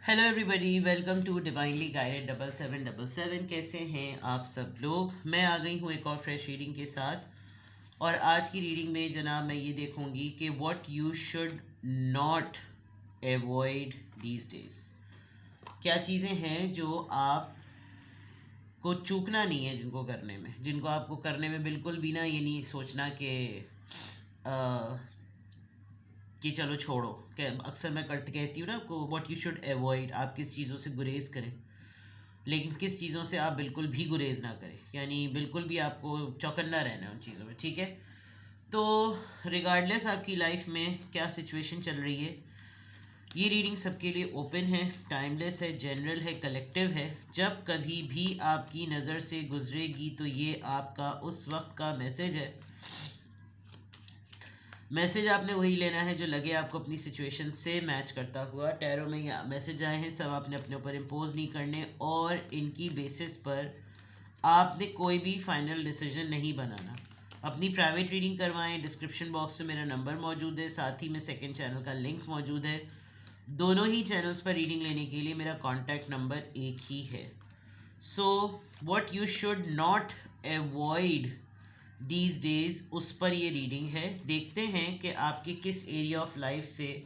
Hello everybody, welcome to divinely guided 7777। कैसे हैं आप सब लोग। मैं आ गई हूँ एक और फ्रेश रीडिंग के साथ। और आज की रीडिंग में जनाब मैं ये देखूँगी कि what you should not avoid these days. क्या चीज़ें हैं जो आप को चूकना नहीं है, जिनको आपको करने में बिल्कुल भी ना ये नहीं सोचना कि चलो छोड़ो। अक्सर मैं कहती हूँ ना आपको, व्हाट यू शुड अवॉइड। आप किस चीज़ों से गुरेज करें, लेकिन किस चीज़ों से आप बिल्कुल भी गुरेज ना करें, यानी बिल्कुल भी आपको चौकन्ना रहना है उन चीज़ों में। ठीक है, तो रिगार्डलेस आपकी लाइफ में क्या सिचुएशन चल रही है, ये रीडिंग सबके लिए ओपन है, टाइमलेस है, जनरल है, कलेक्टिव है। जब कभी भी आपकी नज़र से गुजरेगी तो ये आपका उस वक्त का मैसेज है। मैसेज आपने वही लेना है जो लगे आपको अपनी सिचुएशन से मैच करता हुआ। टैरो में ये मैसेज आए हैं, सब आपने अपने ऊपर इम्पोज नहीं करने, और इनकी बेसिस पर आपने कोई भी फाइनल डिसीजन नहीं बनाना। अपनी प्राइवेट रीडिंग करवाएं। डिस्क्रिप्शन बॉक्स में मेरा नंबर मौजूद है, साथ ही में सेकंड चैनल का लिंक मौजूद है। दोनों ही चैनल्स पर रीडिंग लेने के लिए मेरा कॉन्टैक्ट नंबर एक ही है। So what you should not avoid these days, उस पर ये रीडिंग है। देखते हैं कि आपके किस एरिया ऑफ लाइफ से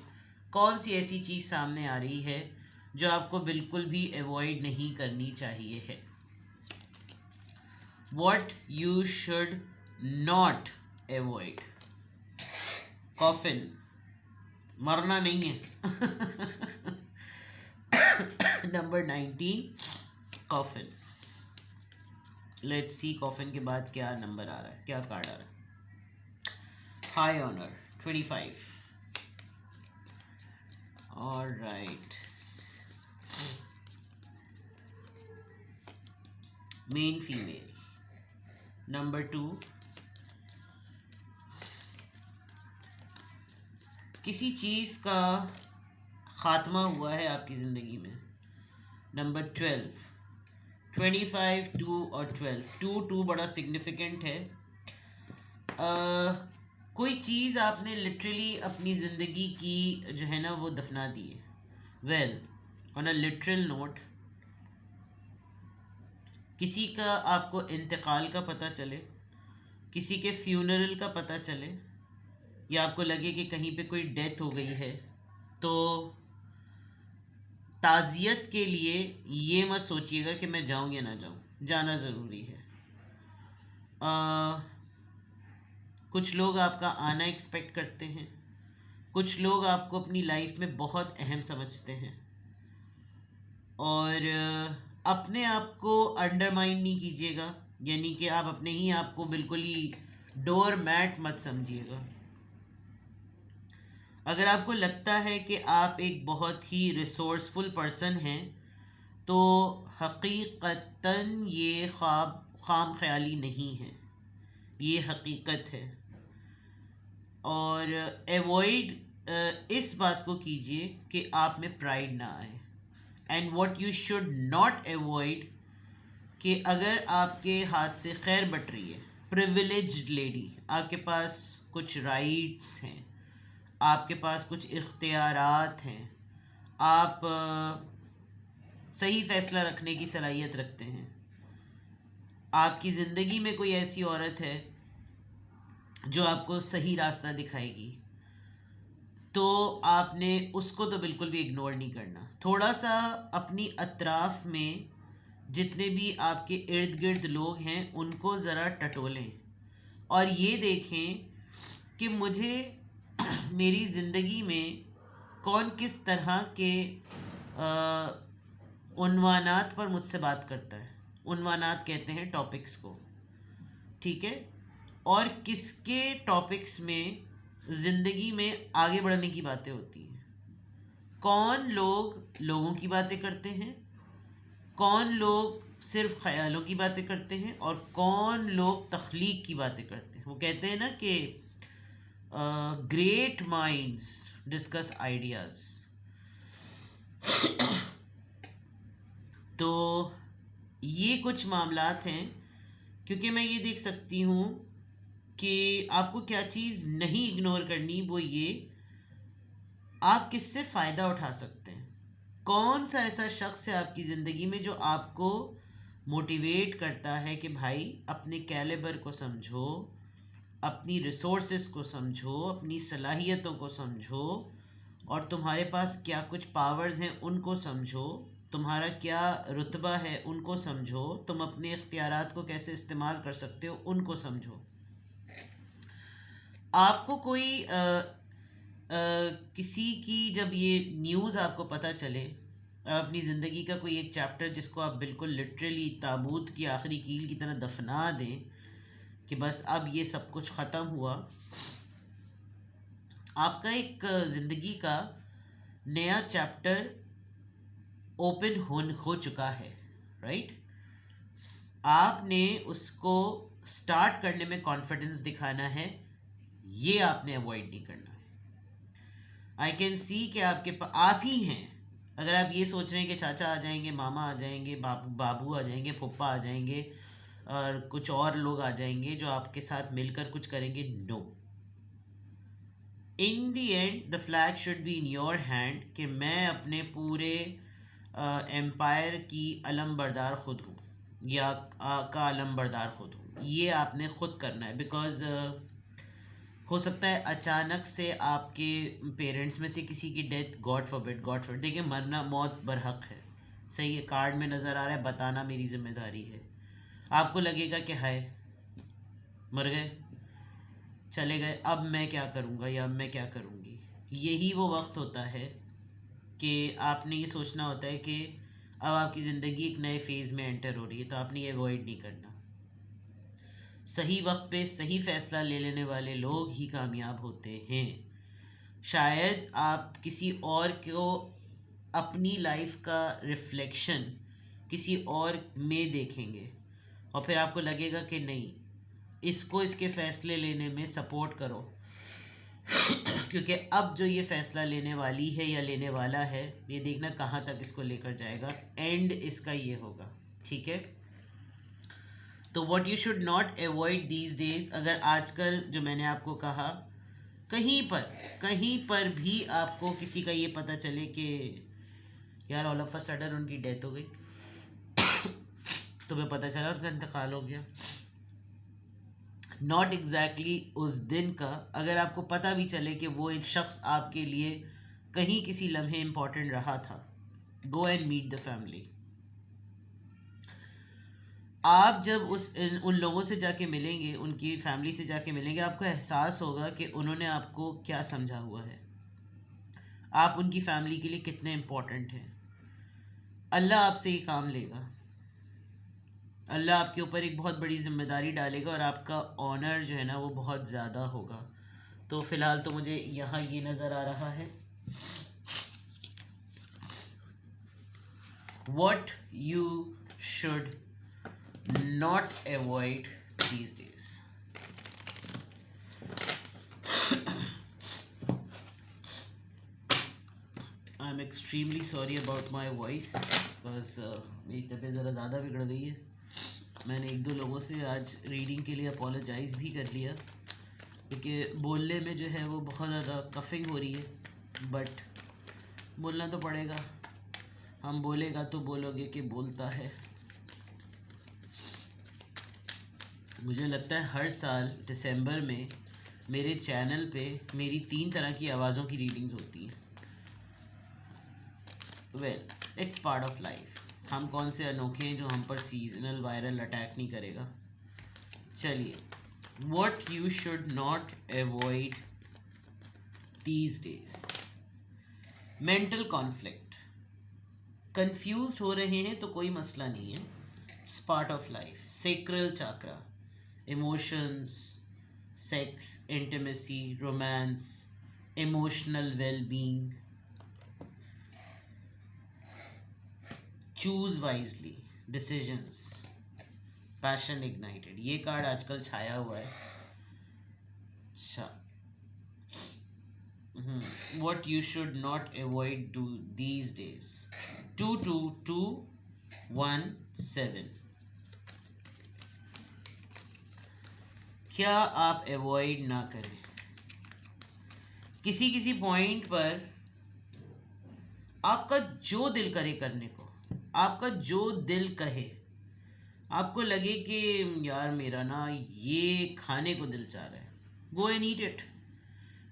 कौन सी ऐसी चीज़ सामने आ रही है जो आपको बिल्कुल भी अवॉइड नहीं करनी चाहिए है। What you should not avoid. Coffin, मरना नहीं है। Number 19, coffin. Let's see coffin के बाद क्या नंबर आ रहा है, क्या कार्ड आ रहा है। High honour 25। Alright, main female number 2। किसी चीज़ का खात्मा हुआ है आपकी ज़िंदगी में। नंबर 12, 25, 2 और 12। 2 बड़ा सिग्निफिकेंट है। कोई चीज़ आपने लिटरली अपनी ज़िंदगी की जो है ना वो दफना दी है। Well, on a literal note, किसी का आपको इंतकाल का पता चले, किसी के फ्यूनरल का पता चले, या आपको लगे कि कहीं पे कोई डेथ हो गई है, तो ताज़ियत के लिए ये मत सोचिएगा कि मैं जाऊँ या ना जाऊँ, जाना ज़रूरी है। कुछ लोग आपका आना एक्सपेक्ट करते हैं, कुछ लोग आपको अपनी लाइफ में बहुत अहम समझते हैं, और अपने आप को अंडरमाइन नहीं कीजिएगा, यानी कि आप अपने ही आप को बिल्कुल ही डोर मैट मत समझिएगा। अगर आपको लगता है कि आप एक बहुत ही रिसोर्सफुल पर्सन हैं, तो हकीकतन ये खाम ख्याली नहीं है, ये हकीकत है। और एवॉइड इस बात को कीजिए कि आप में प्राइड ना आए। And what you should not avoid, कि अगर आपके हाथ से खैर बट रही है, प्रिविलेज्ड लेडी, आपके पास कुछ राइट्स हैं, आपके पास कुछ इख्तियारात हैं, आप सही फैसला रखने की सलाहियत रखते हैं, आपकी ज़िंदगी में कोई ऐसी औरत है जो आपको सही रास्ता दिखाएगी, तो आपने उसको तो बिल्कुल भी इग्नोर नहीं करना। थोड़ा सा अपनी अतराफ़ में जितने भी आपके इर्द गिर्द लोग हैं उनको ज़रा टटोलें, और ये देखें कि मुझे मेरी ज़िंदगी में कौन किस तरह के उन्वानात पर मुझसे बात करता है। उन्वानात कहते हैं टॉपिक्स को, ठीक है, और किसके टॉपिक्स में ज़िंदगी में आगे बढ़ने की बातें होती हैं। कौन लोग लोगों की बातें करते हैं, कौन लोग सिर्फ ख्यालों की बातें करते हैं, और कौन लोग तख्लीक की बातें करते हैं। वो कहते हैं ना कि ग्रेट माइंड्स डिस्कस आइडियाज़। तो ये कुछ मामलात हैं, क्योंकि मैं ये देख सकती हूँ कि आपको क्या चीज़ नहीं इग्नोर करनी, वो ये आप किससे फ़ायदा उठा सकते हैं। कौन सा ऐसा शख्स है आपकी ज़िंदगी में जो आपको मोटिवेट करता है कि भाई अपने कैलिबर को समझो, अपनी रिसोर्सेस को समझो, अपनी सलाहियतों को समझो, और तुम्हारे पास क्या कुछ पावर्स हैं उनको समझो, तुम्हारा क्या रुतबा है उनको समझो, तुम अपने इख्तियारात को कैसे इस्तेमाल कर सकते हो उनको समझो। आपको कोई किसी की जब ये न्यूज़ आपको पता चले, अपनी ज़िंदगी का कोई एक चैप्टर जिसको आप बिल्कुल लिटरली ताबूत की आखिरी कील की तरह दफना दें कि बस अब ये सब कुछ ख़त्म हुआ, आपका एक ज़िंदगी का नया चैप्टर ओपन हो चुका है, राइट? आपने उसको स्टार्ट करने में कॉन्फिडेंस दिखाना है, ये आपने अवॉइड नहीं करना। आई कैन सी कि आप ही हैं। अगर आप ये सोच रहे हैं कि चाचा आ जाएंगे, मामा आ जाएंगे, बाबू आ जाएंगे, फुप्पा आ जाएंगे और कुछ और लोग आ जाएंगे जो आपके साथ मिलकर कुछ करेंगे, no. In the end the flag should be in your hand कि मैं अपने पूरे एम्पायर की अलम बरदार खुद हूँ, या का अलम बरदार खुद हूँ। ये आपने खुद करना है, बिकॉज हो सकता है अचानक से आपके पेरेंट्स में से किसी की डेथ, गॉड फॉरबिड, देखिए मरना मौत बरहक है, सही है, कार्ड में नज़र आ रहा है, बताना मेरी जिम्मेदारी है। आपको लगेगा कि हाय मर गए, चले गए, अब मैं क्या करूँगा या अब मैं क्या करूँगी। यही वो वक्त होता है कि आपने ये सोचना होता है कि अब आपकी ज़िंदगी एक नए फेज़ में एंटर हो रही है, तो आपने ये अवॉइड नहीं करना। सही वक्त पे सही फ़ैसला ले लेने वाले लोग ही कामयाब होते हैं। शायद आप किसी और को अपनी लाइफ का रिफ्लेक्शन किसी और में देखेंगे और फिर आपको लगेगा कि नहीं, इसको इसके फ़ैसले लेने में सपोर्ट करो, क्योंकि अब जो ये फ़ैसला लेने वाली है या लेने वाला है, ये देखना कहाँ तक इसको लेकर जाएगा, एंड इसका ये होगा, ठीक है। तो what you should not avoid these days, अगर आजकल जो मैंने आपको कहा कहीं पर भी आपको किसी का ये पता चले कि यार ऑल ऑफ अ सडन उनकी डेथ हो गई, तुम्हें पता चला उनका इंतकाल हो गया, नॉट एग्जैक्टली उस दिन का, अगर आपको पता भी चले कि वो एक शख्स आपके लिए कहीं किसी लम्हे इंपॉर्टेंट रहा था, go and meet the family. आप जब उन लोगों से जाके मिलेंगे, उनकी फैमिली से जाके मिलेंगे, आपको एहसास होगा कि उन्होंने आपको क्या समझा हुआ है, आप उनकी फैमिली के लिए कितने इम्पोर्टेंट हैं। अल्लाह आपसे ये काम लेगा, अल्लाह आपके ऊपर एक बहुत बड़ी जिम्मेदारी डालेगा और आपका ऑनर जो है ना वो बहुत ज़्यादा होगा। तो फ़िलहाल तो मुझे यहाँ ये नज़र आ रहा है, what you should not avoid these days. I'm extremely sorry about my voice because मेरी तबीयत ज़रा ज़्यादा बिगड़ गई है। मैंने एक दो लोगों से आज रीडिंग के लिए अपोलोजाइज़ भी कर लिया, क्योंकि बोलने में जो है वो बहुत ज़्यादा कफिंग हो रही है, बट बोलना तो पड़ेगा, हम बोलेगा तो बोलोगे कि बोलता है। मुझे लगता है हर साल दिसंबर में मेरे चैनल पे मेरी 3 तरह की आवाज़ों की रीडिंग्स होती हैं। Well, it's part of life, हम कौन से अनोखे हैं जो हम पर सीजनल वायरल अटैक नहीं करेगा। चलिए, what you should not avoid these days. Mental conflict, confused हो रहे हैं तो कोई मसला नहीं है, it's part of life. Sacral chakra, emotions, sex, intimacy, romance, emotional wellbeing, choose wisely, decisions, passion ignited, ये कार्ड आजकल छाया हुआ है। अच्छा, what you should not avoid do these days, 22217, क्या आप अवॉइड ना करें। किसी किसी पॉइंट पर आपका जो दिल करे करने को, आपका जो दिल कहे, आपको लगे कि यार मेरा ना ये खाने को दिल चाह रहा है, गो एंड ईट इट।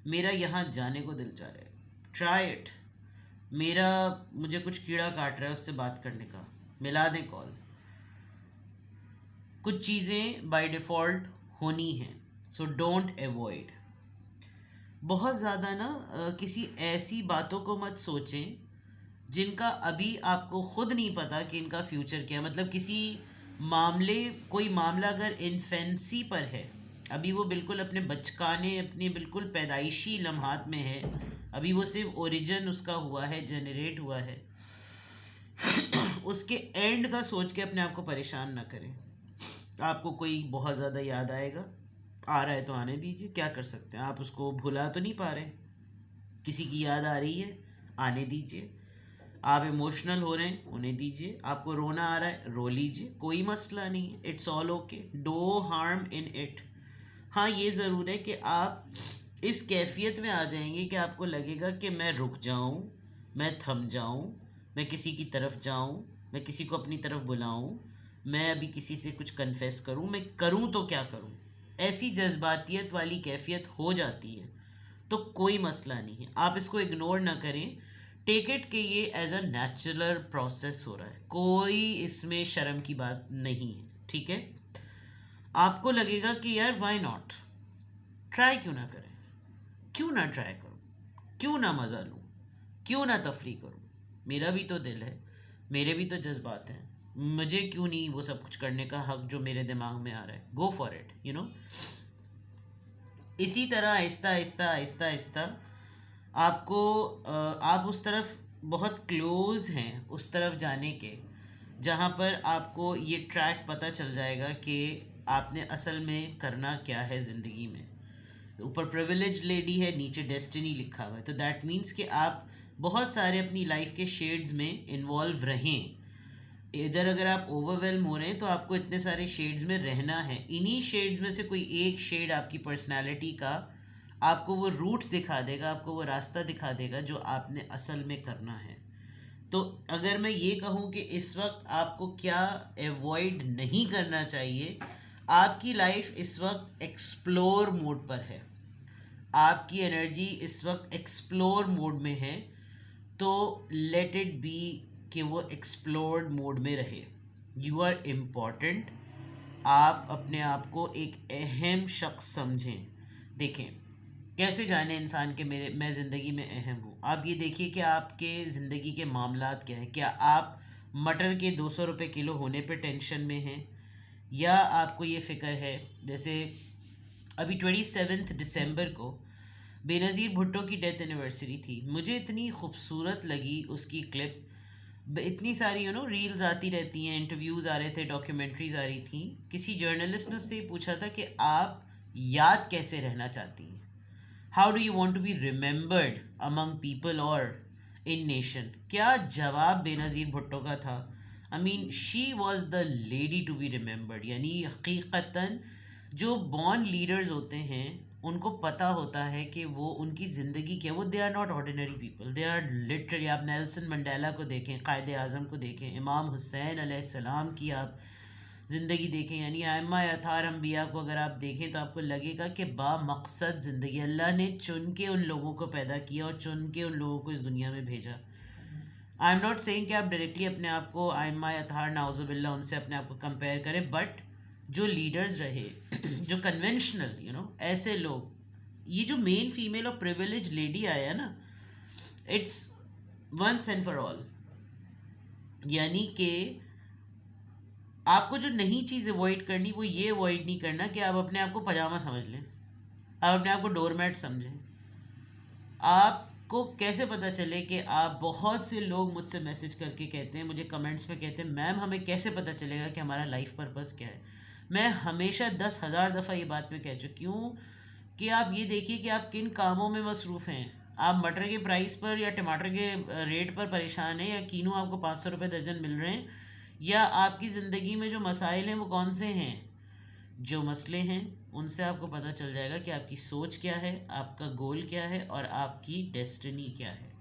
मेरा यहाँ जाने को दिल चाह रहा है, ट्राई इट। मेरा मुझे कुछ कीड़ा काट रहा है, उससे बात करने का, मिला दें कॉल। कुछ चीज़ें बाय डिफ़ॉल्ट होनी हैं, सो डोंट अवॉइड। बहुत ज़्यादा ना किसी ऐसी बातों को मत सोचें जिनका अभी आपको खुद नहीं पता कि इनका फ्यूचर क्या है। मतलब किसी मामले कोई मामला अगर इन्फेंसी पर है, अभी वो बिल्कुल अपने बचकाने, अपने बिल्कुल पैदाइशी लम्हात में है, अभी वो सिर्फ ओरिजिन उसका हुआ है, जनरेट हुआ है, उसके एंड का सोच के अपने आप को परेशान ना करें। आपको कोई बहुत ज़्यादा याद आएगा, आ रहा है तो आने दीजिए, क्या कर सकते हैं, आप उसको भुला तो नहीं पा रहे। किसी की याद आ रही है, आने दीजिए। आप इमोशनल हो रहे हैं, उन्हें दीजिए। आपको रोना आ रहा है, रो लीजिए, कोई मसला नहीं है, it's all okay, do harm in it. हाँ, ये ज़रूर है कि आप इस कैफियत में आ जाएंगे कि आपको लगेगा कि मैं रुक जाऊं, मैं थम जाऊं, मैं किसी की तरफ जाऊं, मैं किसी को अपनी तरफ बुलाऊं, मैं अभी किसी से कुछ कन्फेस करूं, मैं करूं तो क्या करूं। ऐसी जज्बातियत वाली कैफियत हो जाती है, तो कोई मसला नहीं है, आप इसको इग्नोर ना करें। टेक इट कि ये एज अ नेचुरल प्रोसेस हो रहा है, कोई इसमें शर्म की बात नहीं है, ठीक है। आपको लगेगा कि यार वाई नॉट, ट्राई क्यों ना करें, क्यों ना ट्राई करूं, क्यों ना मज़ा लूं, क्यों ना तफरी करूं। मेरा भी तो दिल है, मेरे भी तो जज्बात हैं, मुझे क्यों नहीं वो सब कुछ करने का हक जो मेरे दिमाग में आ रहा है। Go for it, you know. इसी तरह आहिस्ता आहिस्ता आहिस्ता आहिस्ता आपको आप उस तरफ बहुत क्लोज हैं, उस तरफ जाने के, जहाँ पर आपको ये ट्रैक पता चल जाएगा कि आपने असल में करना क्या है ज़िंदगी में। ऊपर प्रिविलेज लेडी है, नीचे डेस्टिनी लिखा हुआ है, तो दैट मीन्स कि आप बहुत सारे अपनी लाइफ के शेड्स में इन्वॉल्व रहें। इधर अगर आप ओवरवेलम हो रहे हैं तो आपको इतने सारे शेड्स में रहना है, इन्हीं शेड्स में से कोई एक शेड आपकी पर्सनालिटी का आपको वो रूट दिखा देगा, आपको वो रास्ता दिखा देगा जो आपने असल में करना है। तो अगर मैं ये कहूँ कि इस वक्त आपको क्या अवॉइड नहीं करना चाहिए, आपकी लाइफ इस वक्त एक्सप्लोर मोड पर है, आपकी एनर्जी इस वक्त एक्सप्लोर मोड में है, तो लेट इट बी कि वो एक्सप्लोर्ड मोड में रहे। यू आर इम्पॉर्टेंट, आप अपने आप को एक अहम शख्स समझें। देखें, कैसे जाने इंसान के मैं ज़िंदगी में अहम हूँ। आप ये देखिए कि आपके ज़िंदगी के मामलात क्या हैं। क्या आप मटर के 200 रुपये किलो होने पे टेंशन में हैं, या आपको ये फ़िक्र है, जैसे अभी 27 दिसंबर को बेनज़ीर भुट्टो की डेथ एनिवर्सरी थी, मुझे इतनी खूबसूरत लगी उसकी क्लिप। इतनी सारी रील्स आती रहती हैं, इंटरव्यूज़ आ रहे थे, डॉक्यूमेंट्रीज आ रही थी। किसी जर्नलिस्ट ने उससे पूछा था कि आप याद कैसे रहना चाहती हैं, how do you want to be remembered among people और इन नेशन। क्या जवाब बेनज़ीर भुट्टो का था। I mean she was the lady to be remembered. यानी हकीकतन जो बॉर्न लीडर्स होते हैं उनको पता होता है कि वो उनकी ज़िंदगी क्या, वो they are not ordinary people, they are literally. आप नेल्सन मंडेला को देखें, कायद आज़म को देखें, इमाम हुसैन अलैहिस्सलाम की आप ज़िंदगी देखें, यानी आइम्मा अतार अम्बिया को अगर आप देखें तो आपको लगेगा कि बामकसद ज़िंदगी, अल्लाह ने चुन के उन लोगों को पैदा किया और चुन के उन लोगों को इस दुनिया में भेजा। आई एम नॉट सेइंग कि आप डायरेक्टली अपने आप को आइम्मा अतार नाउज़ुबिल्लाह उनसे अपने आप को कंपेयर करें, बट जो लीडर्स रहे जो कन्वेंशनल ऐसे लोग, ये जो मेन फीमेल और प्रिविलेज लेडी आया ना, it's once and for all. यानी कि आपको जो नई चीज़ अवॉइड करनी, वो ये अवॉइड नहीं करना कि आप अपने आप को पजामा समझ लें, आप अपने आप को डोरमैट समझें। आपको कैसे पता चले कि आप, बहुत से लोग मुझसे मैसेज करके कहते हैं, मुझे कमेंट्स में कहते हैं, मैम हमें कैसे पता चलेगा कि हमारा लाइफ पर्पस क्या है। मैं हमेशा 10,000 दफ़ा ये बात मैं कह चुकी हूँ कि आप ये देखिए कि आप किन कामों में मसरूफ़ हैं। आप मटर के प्राइस पर या टमाटर के रेट पर परेशान हैं, या कीनू आपको 500 रुपये दर्जन मिल रहे हैं, या आपकी ज़िंदगी में जो मसाइल हैं वो कौन से हैं। जो मसले हैं उनसे आपको पता चल जाएगा कि आपकी सोच क्या है, आपका गोल क्या है और आपकी डेस्टिनी क्या है।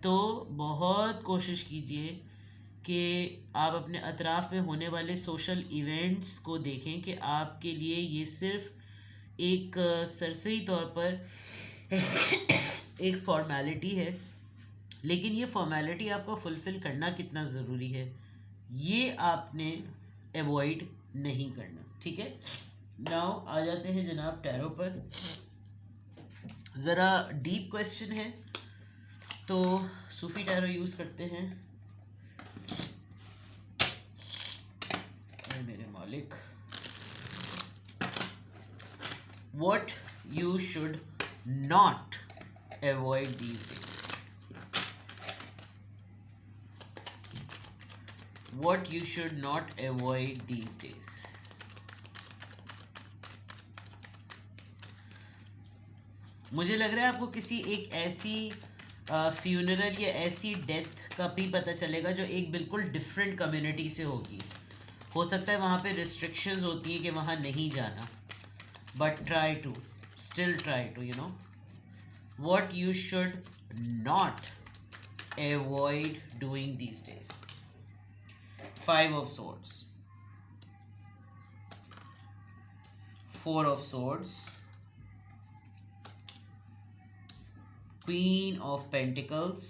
तो बहुत कोशिश कीजिए कि आप अपने अतराफ़ में होने वाले सोशल इवेंट्स को देखें कि आपके लिए ये सिर्फ एक सरसरी तौर पर एक फॉर्मेलिटी है, लेकिन ये फॉर्मेलिटी आपको फुलफ़िल करना कितना ज़रूरी है ये आपने एवॉइड नहीं करना। ठीक है, नाउ आ जाते हैं जनाब टैरो पर। ज़रा डीप क्वेश्चन है तो सूफी टैरो यूज़ करते हैं। मेरे मालिक, what you should not avoid these days, what you should not avoid these days। मुझे लग रहा है आपको किसी एक ऐसी फ्यूनरल या ऐसी डेथ का भी पता चलेगा जो एक बिल्कुल डिफरेंट कम्युनिटी से होगी। हो सकता है वहाँ पे रिस्ट्रिक्शंस होती है कि वहाँ नहीं जाना, but still try to, what you should not avoid doing these days। 5 of swords, 4 of swords, queen of pentacles,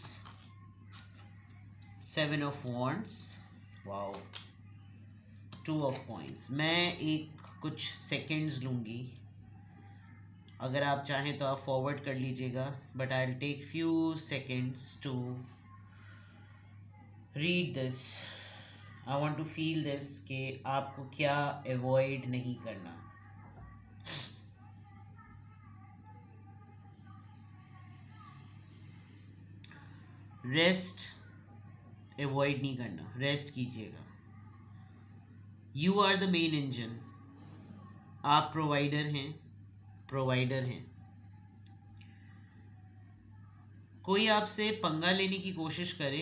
7 of wands, wow, 2 of coins। मैं एक कुछ सेकेंड्स लूँगी, अगर आप चाहें तो आप फॉरवर्ड कर लीजिएगा, but I will take few seconds to read this. I want to feel this कि आपको क्या अवॉइड नहीं करना। रेस्ट अवॉइड नहीं करना, रेस्ट कीजिएगा। You are the main engine, आप प्रोवाइडर हैं। कोई आपसे पंगा लेने की कोशिश करे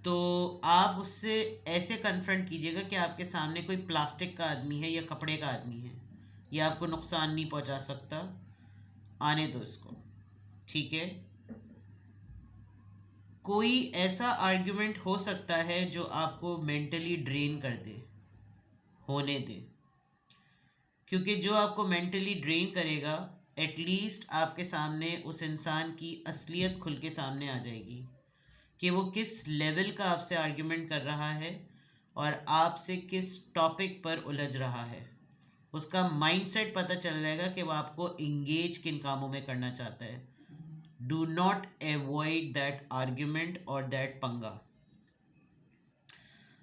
तो आप उससे ऐसे कन्फ्रंट कीजिएगा कि आपके सामने कोई प्लास्टिक का आदमी है या कपड़े का आदमी है, ये आपको नुकसान नहीं पहुंचा सकता, आने दो इसको। ठीक है, कोई ऐसा आर्ग्यूमेंट हो सकता है जो आपको मेंटली ड्रेन कर दे, होने दे, क्योंकि जो आपको मेंटली ड्रेन करेगा एटलीस्ट आपके सामने उस इंसान की असलियत खुल के सामने आ जाएगी कि वो किस लेवल का आपसे आर्ग्यूमेंट कर रहा है और आपसे किस टॉपिक पर उलझ रहा है। उसका माइंडसेट पता चल जाएगा कि वो आपको इंगेज किन कामों में करना चाहता है। Do not avoid that argument और दैट पंगा।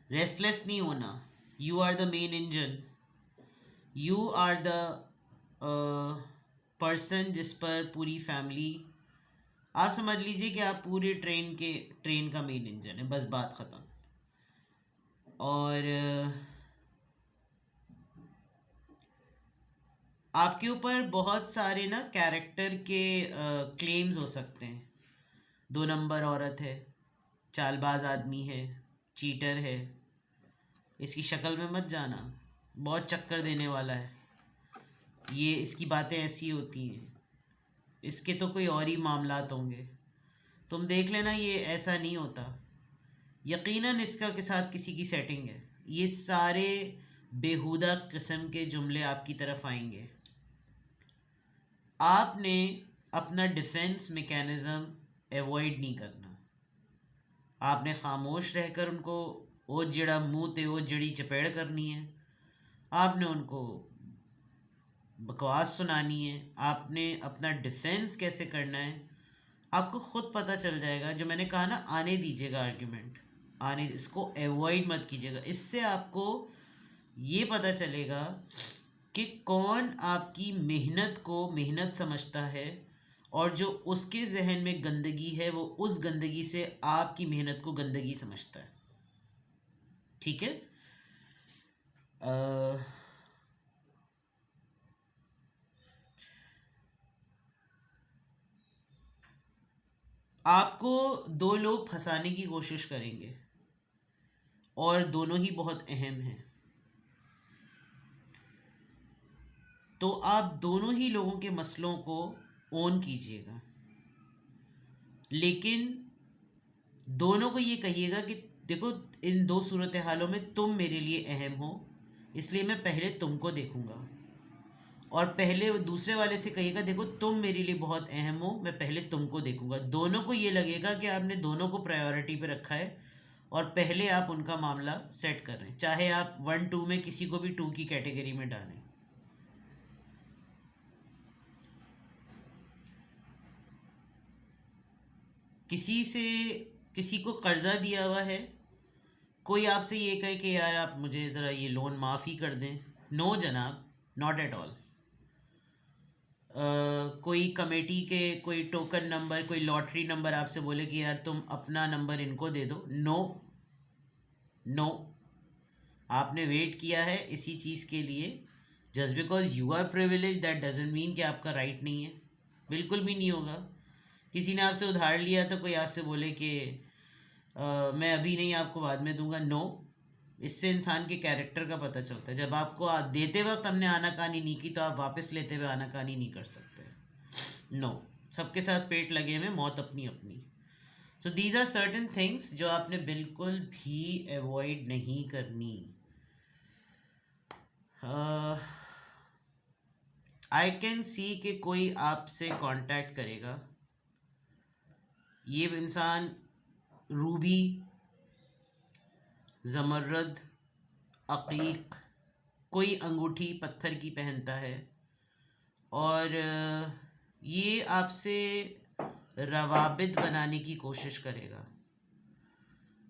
रेस्टलेस नहीं होना, you are the main engine, you are the person जिस पर पूरी फैमिली, आप समझ लीजिए कि आप पूरे ट्रेन का मेन इंजन है, बस बात ख़त्म। और आपके ऊपर बहुत सारे ना कैरेक्टर के क्लेम्स हो सकते हैं। 2 नंबर औरत है, चालबाज आदमी है, चीटर है, इसकी शक्ल में मत जाना, बहुत चक्कर देने वाला है, ये इसकी बातें ऐसी होती हैं, इसके तो कोई और ही मामलात होंगे, तुम देख लेना ये ऐसा नहीं होता, यकीनन इसका के साथ किसी की सेटिंग है। ये सारे बेहुदा किस्म के जुमले आपकी तरफ आएंगे। आपने अपना डिफेंस मैकेनिज़्म अवॉइड नहीं करना, आपने खामोश रहकर उनको ओ जड़ा मुँह ते ओ जड़ी चपेड़ करनी है, आपने उनको बकवास सुनानी है, आपने अपना डिफेंस कैसे करना है आपको खुद पता चल जाएगा। जो मैंने कहा ना, आने दीजिएगा आर्ग्यूमेंट, आने, इसको अवॉइड मत कीजिएगा। इससे आपको ये पता चलेगा कि कौन आपकी मेहनत को मेहनत समझता है और जो उसके जहन में गंदगी है वो उस गंदगी से आपकी मेहनत को गंदगी समझता है। ठीक है, आपको 2 लोग फंसाने की कोशिश करेंगे और दोनों ही बहुत अहम हैं, तो आप दोनों ही लोगों के मसलों को ओन कीजिएगा। लेकिन दोनों को ये कहिएगा कि देखो, इन दो सूरत हालों में तुम मेरे लिए अहम हो, इसलिए मैं पहले तुमको देखूंगा। और पहले दूसरे वाले से कहिएगा, देखो तुम मेरे लिए बहुत अहम हो, मैं पहले तुमको देखूंगा। दोनों को ये लगेगा कि आपने दोनों को प्रायोरिटी पे रखा है और पहले आप उनका मामला सेट कर रहे हैं, चाहे आप 1 2 में किसी को भी 2 की कैटेगरी में डालें। किसी को कर्जा दिया हुआ है, कोई आपसे ये कहे कि यार आप मुझे ज़रा ये लोन माफ़ी कर दें, नो जनाब, नॉट एट ऑल। कोई कमेटी के कोई टोकन नंबर, कोई लॉटरी नंबर आपसे बोले कि यार तुम अपना नंबर इनको दे दो, नो नो। आपने वेट किया है इसी चीज़ के लिए। Just because you are privilege that doesn't mean कि आपका राइट नहीं है, बिल्कुल भी नहीं होगा। किसी ने आपसे उधार लिया तो कोई आपसे बोले कि मैं अभी नहीं, आपको बाद में दूंगा, नो। इससे इंसान के कैरेक्टर का पता चलता है। जब आपको देते वक्त हमने आनाकानी नहीं की, तो आप वापस लेते हुए आनाकानी नहीं कर सकते, नो। सबके साथ पेट लगे हुए, मौत अपनी अपनी। So these are certain things जो आपने बिल्कुल भी अवॉइड नहीं करनी। आई कैन सी कि कोई आपसे कांटेक्ट करेगा, ये इंसान रूबी, ज़मर्रद, अकीक, कोई अंगूठी पत्थर की पहनता है और ये आपसे रवाबित बनाने की कोशिश करेगा।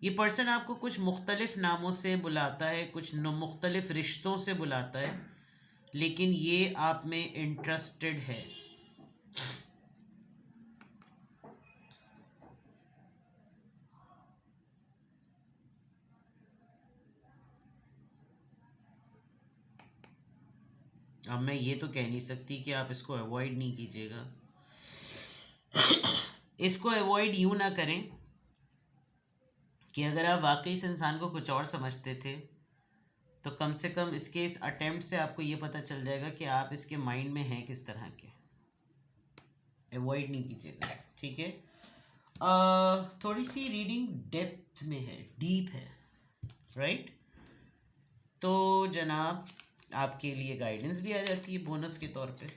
ये पर्सन आपको कुछ मुख्तलिफ नामों से बुलाता है, कुछ मुख्तलिफ रिश्तों से बुलाता है, लेकिन ये आप में इंटरेस्टेड है। अब मैं ये तो कह नहीं सकती कि आप इसको अवॉइड नहीं कीजिएगा। इसको अवॉइड यूँ ना करें कि अगर आप वाकई इस इंसान को कुछ और समझते थे, तो कम से कम इसके इस अटेम्प्ट से आपको ये पता चल जाएगा कि आप इसके माइंड में हैं किस तरह के। अवॉइड नहीं कीजिएगा, ठीक है। थोड़ी सी रीडिंग डेप्थ में है, डीप है, राइट। तो जनाब आपके लिए गाइडेंस भी आ जाती है बोनस के तौर पे।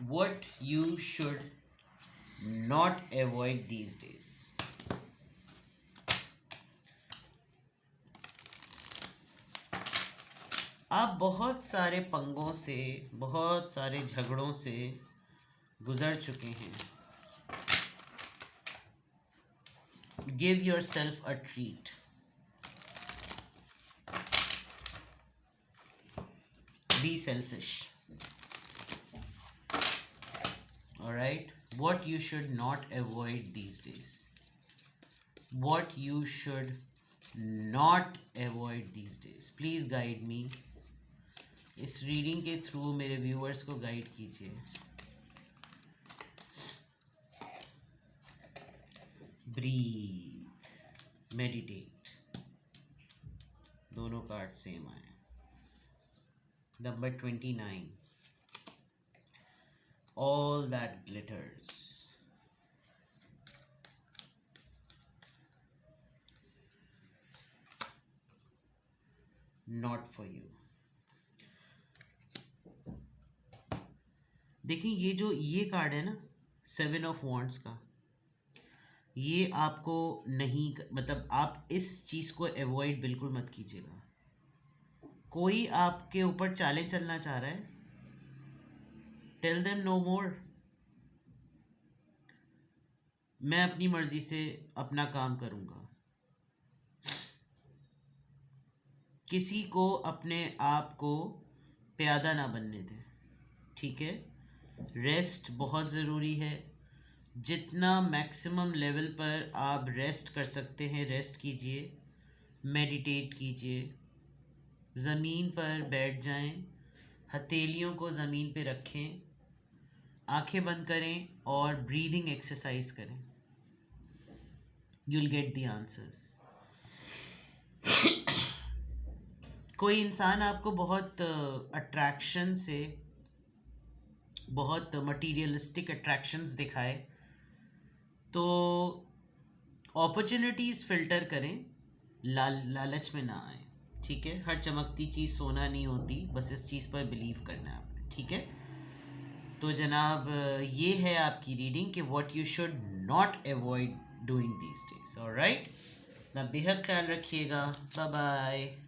What you should not avoid these days. आप बहुत सारे पंगों से, बहुत सारे झगड़ों से गुजर चुके हैं। Give your self a treat. Be selfish. Alright? What you should not avoid these days. What you should not avoid these days. Please guide me. इस रीडिंग के थ्रू मेरे व्यूअर्स को गाइड कीजिए। ब्रीथ, मेडिटेट, दोनों card same आए। Number 29. All that glitters. Not for you. देखिए ये card है ना, 7 ऑफ वॉन्ड्स का, ये आपको नहीं, मतलब आप इस चीज़ को अवॉइड बिल्कुल मत कीजिएगा। कोई आपके ऊपर चालें चलना चाह रहा है, टेल देम नो मोर। मैं अपनी मर्जी से अपना काम करूँगा। किसी को अपने आप को प्यादा ना बनने दें, ठीक है। रेस्ट बहुत ज़रूरी है। जितना मैक्सिमम लेवल पर आप रेस्ट कर सकते हैं रेस्ट कीजिए, मेडिटेट कीजिए, ज़मीन पर बैठ जाएं, हथेलियों को ज़मीन पे रखें, आंखें बंद करें और ब्रीदिंग एक्सरसाइज करें। you'll get the answers. कोई इंसान आपको बहुत अट्रैक्शन से बहुत मटीरियलिस्टिक अट्रैक्शंस दिखाए। तो अपॉर्चुनिटीज़ फ़िल्टर करें, लालच में ना आए। ठीक है, हर चमकती चीज़ सोना नहीं होती, बस इस चीज़ पर बिलीव करना है आपने। ठीक है, तो जनाब ये है आपकी रीडिंग कि what you should not avoid doing these days. Alright, अपना बेहद ख्याल रखिएगा। Bye bye.